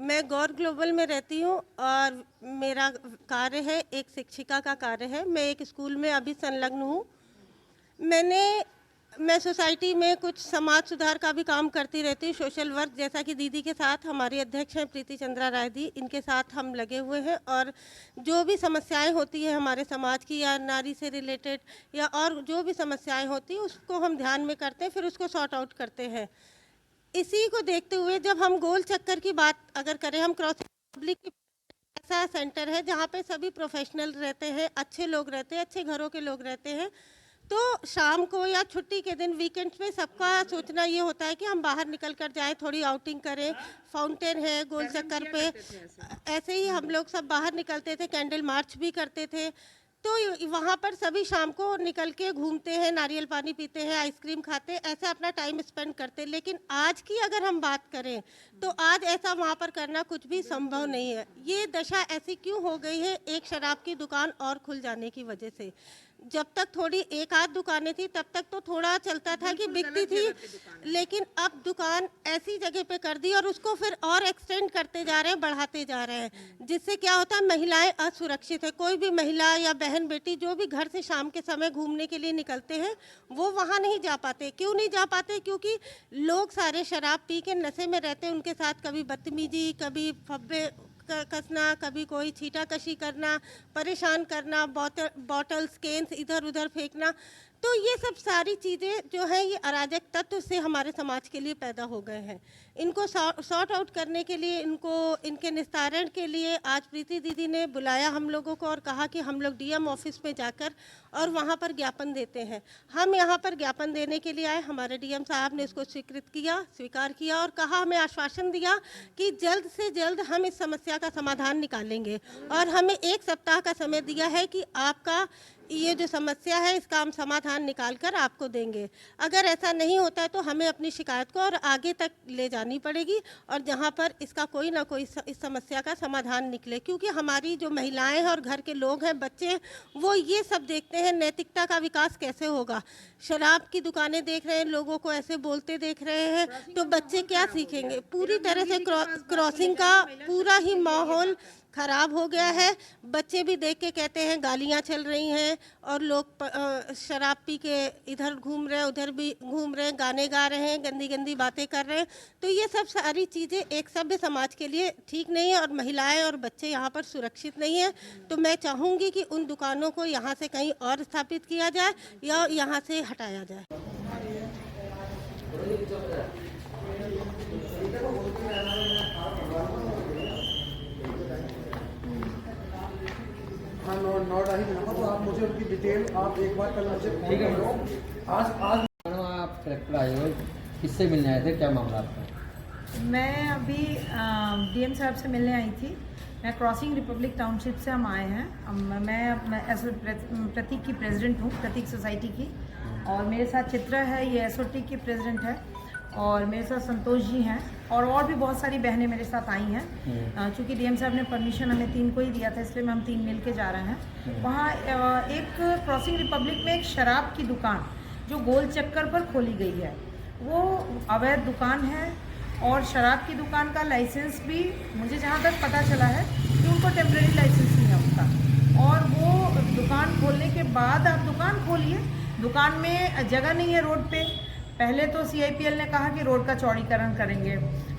मैं गौर ग्लोबल में रहती हूँ और मेरा कार्य है, एक शिक्षिका का कार्य है। मैं एक स्कूल में अभी संलग्न हूँ। मैं सोसाइटी में कुछ समाज सुधार का भी काम करती रहती हूँ, सोशल वर्क। जैसा कि दीदी के साथ हमारी अध्यक्ष हैं प्रीति चंद्रा राय दी, इनके साथ हम लगे हुए हैं और जो भी समस्याएं होती है हमारे समाज की या नारी से रिलेटेड या और जो भी समस्याएं होती हैं उसको हम ध्यान में करते हैं, फिर उसको सॉर्ट आउट करते हैं। इसी को देखते हुए जब हम गोल चक्कर की बात अगर करें, हम क्रॉसिंग पब्लिक ऐसा सेंटर है जहाँ पे सभी प्रोफेशनल रहते हैं, अच्छे लोग रहते हैं, अच्छे घरों के लोग रहते हैं। तो शाम को या छुट्टी के दिन, वीकेंड्स में सबका सोचना ये होता है कि हम बाहर निकल कर जाएं, थोड़ी आउटिंग करें। फाउंटेन है गोल चक्कर पे, ऐसे ही हम लोग सब बाहर निकलते थे, कैंडल मार्च भी करते थे। तो वहाँ पर सभी शाम को निकल के घूमते हैं, नारियल पानी पीते हैं, आइसक्रीम खाते हैं, ऐसे अपना टाइम स्पेंड करते हैं। लेकिन आज की अगर हम बात करें तो आज ऐसा वहाँ पर करना कुछ भी संभव नहीं है। ये दशा ऐसी क्यों हो गई है? एक शराब की दुकान और खुल जाने की वजह से। जब तक थोड़ी एक आध दुकानें थी तब तक तो थोड़ा चलता था कि बिकती थी, लेकिन अब दुकान ऐसी जगह पे कर दी और उसको फिर और एक्सटेंड करते जा रहे हैं, बढ़ाते जा रहे हैं, जिससे क्या होता है, महिलाएं असुरक्षित है। कोई भी महिला या बहन बेटी जो भी घर से शाम के समय घूमने के लिए निकलते हैं वो वहाँ नहीं जा पाते। क्यों नहीं जा पाते? क्योंकि लोग सारे शराब पी के नशे में रहते हैं, उनके साथ कभी बदतमीजी, कभी फब्बे कसना, कभी कोई छीटाकशी करना, परेशान करना, बॉटल्स केन्स इधर उधर फेंकना। तो ये सब सारी चीज़ें जो है ये अराजक तत्व से हमारे समाज के लिए पैदा हो गए हैं। इनको सॉर्ट आउट करने के लिए, इनके निस्तारण के लिए आज प्रीति दीदी ने बुलाया हम लोगों को और कहा कि हम लोग डीएम ऑफिस में जाकर और वहाँ पर ज्ञापन देते हैं। हम यहाँ पर ज्ञापन देने के लिए आए। हमारे डीएम साहब ने इसको स्वीकार किया और कहा, हमें आश्वासन दिया कि जल्द से जल्द हम इस समस्या का समाधान निकालेंगे और हमें 1 सप्ताह का समय दिया है कि आपका ये जो समस्या है इसका हम समाधान निकाल कर आपको देंगे। अगर ऐसा नहीं होता है तो हमें अपनी शिकायत को और आगे तक ले जानी पड़ेगी और जहाँ पर इसका कोई ना कोई इस समस्या का समाधान निकले। क्योंकि हमारी जो महिलाएं हैं और घर के लोग हैं, बच्चे हैं, वो ये सब देखते हैं, नैतिकता का विकास कैसे होगा। शराब की दुकानें देख रहे हैं, लोगों को ऐसे बोलते देख रहे हैं, तो बच्चे क्या सीखेंगे? पूरी तरह से क्रॉसिंग का पूरा ही माहौल खराब हो गया है। बच्चे भी देख के कहते हैं, गालियां चल रही हैं और लोग शराब पी के इधर घूम रहे हैं, उधर भी घूम रहे हैं, गाने गा रहे हैं, गंदी गंदी बातें कर रहे हैं। तो ये सब सारी चीज़ें एक सभ्य समाज के लिए ठीक नहीं है और महिलाएं और बच्चे यहाँ पर सुरक्षित नहीं है। तो मैं चाहूँगी कि उन दुकानों को यहाँ से कहीं और स्थापित किया जाए या यहाँ से हटाया जाए। हाँ, नोट आई दिखाऊंगा, तो आप मुझे उनकी डिटेल आप एक बार कल मुझे फोन कर दो। आज मैडम आप कलेक्टर आए हो, किससे मिलने आए थे, क्या मामला आपका? मैं अभी डीएम साहब से मिलने आई थी। मैं क्रॉसिंग रिपब्लिक टाउनशिप से हम आए हैं। मैं प्रतीक की प्रेसिडेंट हूँ, प्रतीक सोसाइटी की, और मेरे साथ चित्रा है, ये एसओटी की प्रेसिडेंट है, और मेरे साथ संतोष जी हैं और भी बहुत सारी बहनें मेरे साथ आई हैं। चूँकि डीएम साहब ने परमिशन हमें 3 को ही दिया था, इसलिए हम 3 मिल के जा रहे हैं। वहाँ एक क्रॉसिंग रिपब्लिक में एक शराब की दुकान जो गोल चक्कर पर खोली गई है, वो अवैध दुकान है और शराब की दुकान का लाइसेंस भी मुझे जहाँ तक पता चला है कि उनको टेम्प्रेरी लाइसेंस नहीं है उनका। और वो दुकान खोलने के बाद आप दुकान खोलिए, दुकान में जगह नहीं है रोड पे। पहले तो CIPL ने कहा कि रोड का चौड़ीकरण करेंगे,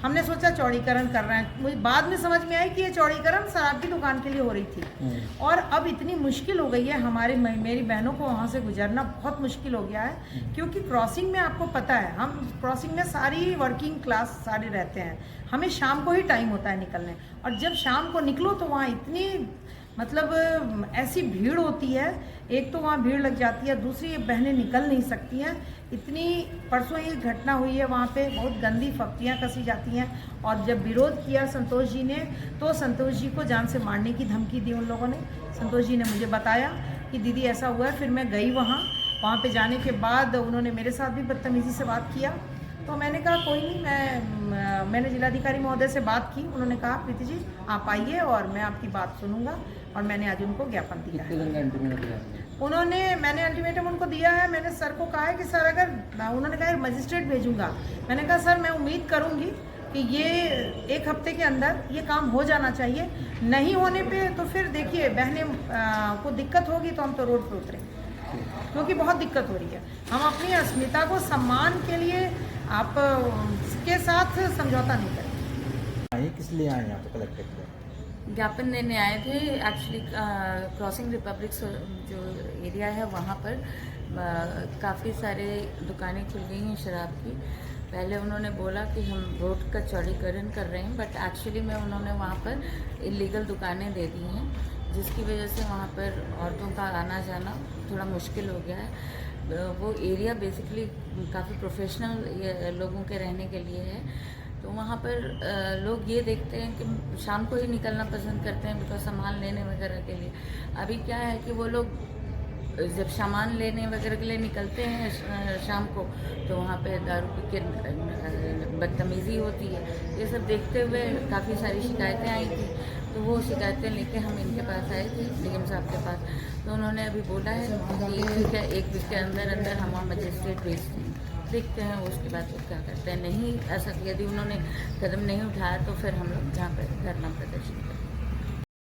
हमने सोचा चौड़ीकरण कर रहे हैं। मुझे बाद में समझ में आई कि ये चौड़ीकरण शराब की दुकान के लिए हो रही थी। और अब इतनी मुश्किल हो गई है, मेरी बहनों को वहाँ से गुजरना बहुत मुश्किल हो गया है। क्योंकि क्रॉसिंग में आपको पता है, हम क्रॉसिंग में सारी वर्किंग क्लास सारे रहते हैं, हमें शाम को ही टाइम होता है निकलने, और जब शाम को निकलो तो वहाँ इतनी ऐसी भीड़ होती है। एक तो वहाँ भीड़ लग जाती है, दूसरी बहनें निकल नहीं सकती हैं। इतनी परसों ही घटना हुई है, वहाँ पे बहुत गंदी फप्तियाँ कसी जाती हैं। और जब विरोध किया संतोष जी ने, तो संतोष जी को जान से मारने की धमकी दी उन लोगों ने। संतोश जी ने मुझे बताया कि दीदी ऐसा हुआ है। फिर मैं गई वहाँ पे जाने के बाद उन्होंने मेरे साथ भी बदतमीज़ी से बात किया। तो मैंने कहा कोई नहीं, मैंने जिलाधिकारी महोदय से बात की। उन्होंने कहा प्रीति जी आप आइए और मैं आपकी बात सुनूंगा, और मैंने आज उनको ज्ञापन दिया है। मैंने अल्टीमेटम उनको दिया है। मैंने सर को कहा है कि सर अगर उन्होंने कहा मजिस्ट्रेट भेजूंगा, मैंने कहा सर मैं उम्मीद करूंगी कि ये एक हफ्ते के अंदर ये काम हो जाना चाहिए। नहीं होने पे तो फिर देखिए बहनें को दिक्कत होगी तो हम तो रोड पे उतरेंगे, क्योंकि बहुत दिक्कत हो रही है। हम अपनी अस्मिता को सम्मान के लिए आप के साथ समझौता नहीं करेंगे। किस लिए आए यहाँ पे कलेक्ट्रेट में? ज्ञापन देने आए थे। एक्चुअली क्रॉसिंग रिपब्लिक जो एरिया है वहाँ पर काफ़ी सारे दुकानें खुल गई हैं शराब की। पहले उन्होंने बोला कि हम रोड का चौड़ीकरण कर रहे हैं, बट एक्चुअली में उन्होंने वहाँ पर इलीगल दुकानें दे दी हैं, जिसकी वजह से वहाँ पर औरतों का आना जाना थोड़ा मुश्किल हो गया है। वो एरिया बेसिकली काफ़ी प्रोफेशनल लोगों के रहने के लिए है, तो वहाँ पर लोग ये देखते हैं कि शाम को ही निकलना पसंद करते हैं, बिकॉज सामान लेने वगैरह के लिए। अभी क्या है कि वो लोग जब सामान लेने वगैरह के लिए निकलते हैं शाम को, तो वहाँ पे दारू पी के बदतमीज़ी होती है। ये सब देखते हुए काफ़ी सारी शिकायतें आई थी, तो वो शिकायतें लेके हम इनके पास आए थे, डीएम साहब के पास। तो उन्होंने अभी बोला है कि ठीक है, 1 वीक के अंदर अंदर हम वहाँ मजिस्ट्रेट भेजते हैं, देखते हैं उसके बाद वो क्या करते हैं। नहीं ऐसा यदि उन्होंने कदम नहीं उठाया तो फिर हम लोग यहाँ पर धरना प्रदर्शन करेंगे।